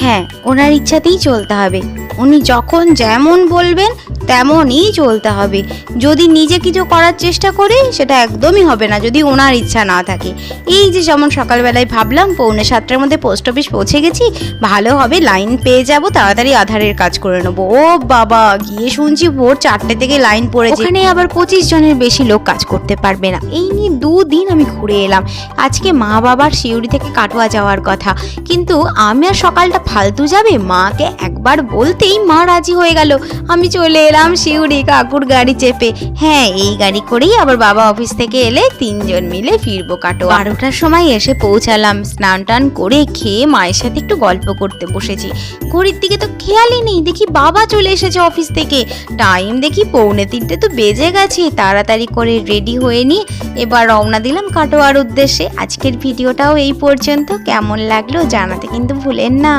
হ্যাঁ, ওনার ইচ্ছাতেই চলতে হবে। উনি যখন যেমন বলবেন তেমনই চলতে হবে। যদি নিজে কিছু করার চেষ্টা করি সেটা একদমই হবে না যদি ওনার ইচ্ছা না থাকে। এই যে যেমন সকালবেলায় ভাবলাম 6:45টার মধ্যে পোস্ট অফিস পৌঁছে গেছি, ভালো হবে লাইন পেয়ে যাব, তাড়াতাড়ি আধারের কাজ করে নেবো। ও বাবা, গিয়ে শুনছি ভোর 4টে থেকে লাইন পড়েছে, ওখানে আবার 25 জনের বেশি লোক কাজ করতে পারবে না। এই নিয়ে 2 দিন আমি ঘুরে এলাম। আজকে মা বাবার সিউড়ি থেকে কাটোয়া যাওয়ার কথা, কিন্তু আমি আর সকালটা ফালতু যাবে, মাকে একবার বলতেই মা রাজি হয়ে গেল। আমি চলে এলাম সিউড়ি কাকুর গাড়ি চেপে। হ্যাঁ, এই গাড়ি করেই আবার বাবা অফিস থেকে এলে 3 জন মিলে ফিরবো কাটোয়া। 12টার সময় এসে পৌঁছালাম। স্নান টান করে খেয়ে মায়ের সাথে একটু গল্প করতে বসেছি। ঘড়ির দিকে তো খেয়ালই নেই, দেখি বাবা চলে এসেছে অফিস থেকে। টাইম দেখি 2:45 তো বেজে গেছে। তাড়াতাড়ি করে রেডি হয়ে নিয়ে এবার রওনা দিলাম কাটোয়ার উদ্দেশ্যে। আজকের ভিডিওটাও এই পর্যন্ত। কেমন লাগলো জানাতে কিন্তু ভুলেন না।